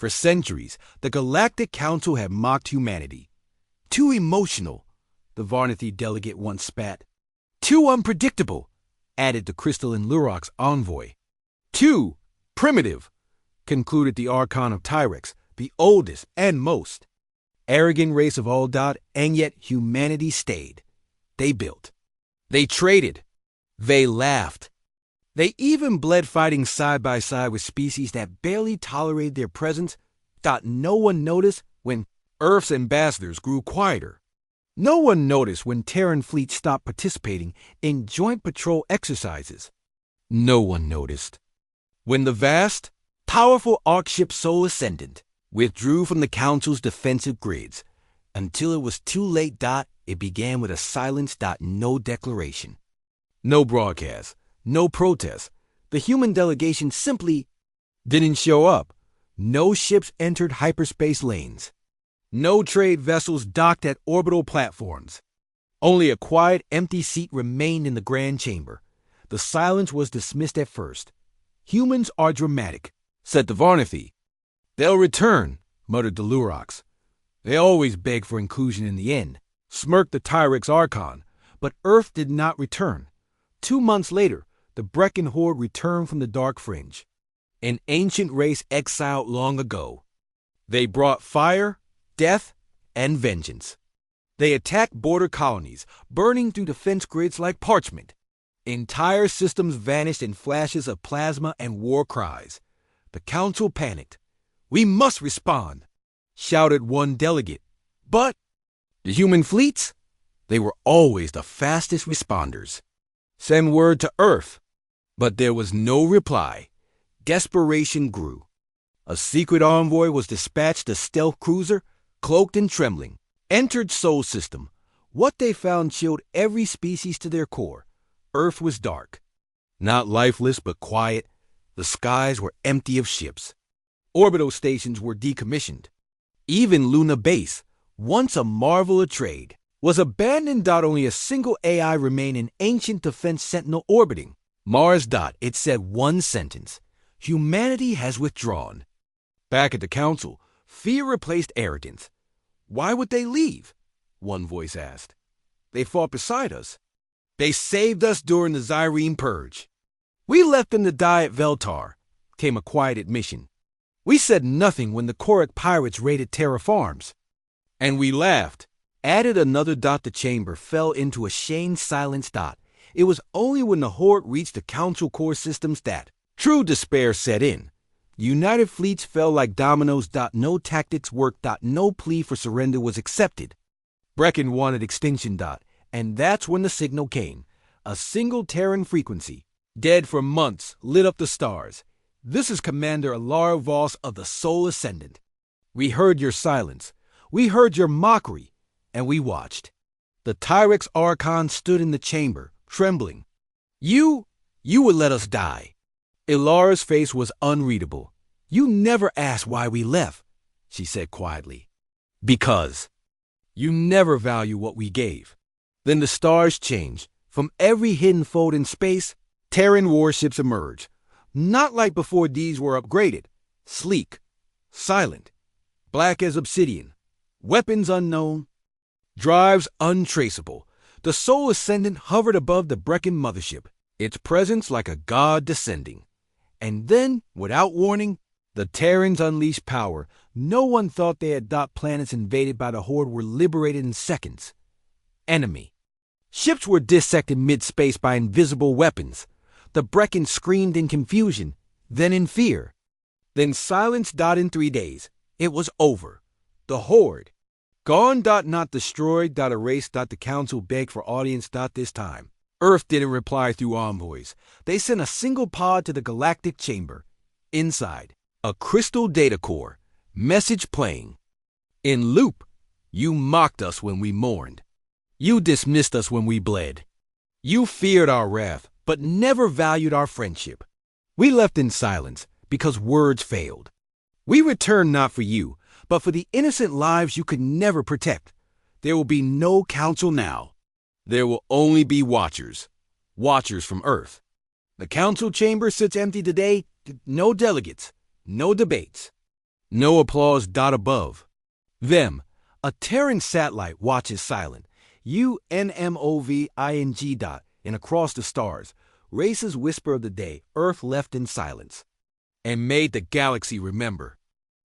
For centuries, the Galactic Council had mocked humanity. Too emotional, the Varnathi delegate once spat. Too unpredictable, added the crystalline Lurok's envoy. Too primitive, concluded the Archon of Tyrex, the oldest and most arrogant race of all Dot, and yet humanity stayed. They built. They traded. They laughed. They even bled fighting side by side with species that barely tolerated their presence. No one noticed when Earth's ambassadors grew quieter. No one noticed when Terran fleets stopped participating in joint patrol exercises. No one noticed when the vast, powerful Orc ship Soul Ascendant withdrew from the Council's defensive grids. Until it was too late. It began with a silence. No declaration. No broadcast. No protest. The human delegation simply didn't show up. No ships entered hyperspace lanes. No trade vessels docked at orbital platforms. Only a quiet, empty seat remained in the Grand Chamber. The silence was dismissed at first. Humans are dramatic, said the Varnathi. They'll return, muttered the Lurox. They always beg for inclusion in the end, smirked the Tyrex Archon. But Earth did not return. 2 months later, the Brecken Horde returned from the Dark Fringe, an ancient race exiled long ago. They brought fire, death, and vengeance. They attacked border colonies, burning through defense grids like parchment. Entire systems vanished in flashes of plasma and war cries. The Council panicked. "We must respond," shouted one delegate. But the human fleets? They were always the fastest responders. Send word to Earth. But there was no reply. Desperation grew. A secret envoy was dispatched, a stealth cruiser, cloaked and trembling, entered Sol System. What they found chilled every species to their core. Earth was dark. Not lifeless, but quiet. The skies were empty of ships. Orbital stations were decommissioned. Even Luna Base, once a marvel of trade, was abandoned. Only a single AI remained in ancient defense sentinel orbiting. Mars. It said one sentence. Humanity has withdrawn. Back at the Council, fear replaced arrogance. Why would they leave? One voice asked. They fought beside us. They saved us during the Zyrene Purge. We left them to die at Veltar, came a quiet admission. We said nothing when the Korok pirates raided Terra Farms. And we laughed. Added another. The chamber fell into a shamed silence. It was only when the Horde reached the Council core systems that true despair set in. United fleets fell like dominoes. No tactics worked. No plea for surrender was accepted. Brecken wanted extinction. And that's when the signal came. A single Terran frequency, dead for months, lit up the stars. This is Commander Alara Voss of the Soul Ascendant. We heard your silence. We heard your mockery. And we watched. The Tyrex Archon stood in the chamber, trembling. You would let us die. Ilara's face was unreadable. You never asked why we left, she said quietly. Because. You never value what we gave. Then the stars changed. From every hidden fold in space, Terran warships emerged. Not like before. These were upgraded. Sleek. Silent. Black as obsidian. Weapons unknown. Drives untraceable. The Soul Ascendant hovered above the Brecken mothership, its presence like a god descending. And then, without warning, the Terrans unleashed power. No one thought they had. Planets invaded by the Horde were liberated in seconds. Enemy. Ships were dissected mid-space by invisible weapons. The Brecken screamed in confusion, then in fear. Then silence. In 3 days. It was over. The Horde. Gone. Not destroyed. Erased. The Council begged for audience. This time. Earth didn't reply through envoys. They sent a single pod to the Galactic Chamber. Inside, a crystal data core. Message playing. In loop. You mocked us when we mourned. You dismissed us when we bled. You feared our wrath, but never valued our friendship. We left in silence because words failed. We returned not for you, but for the innocent lives you could never protect. There will be no Council now. There will only be Watchers. Watchers from Earth. The Council chamber sits empty today. No delegates. No debates. No applause. Dot above. Them. A Terran satellite watches silent. UNMOVING. Dot. And across the stars. Races whisper of the day. Earth left in silence. And made the galaxy remember.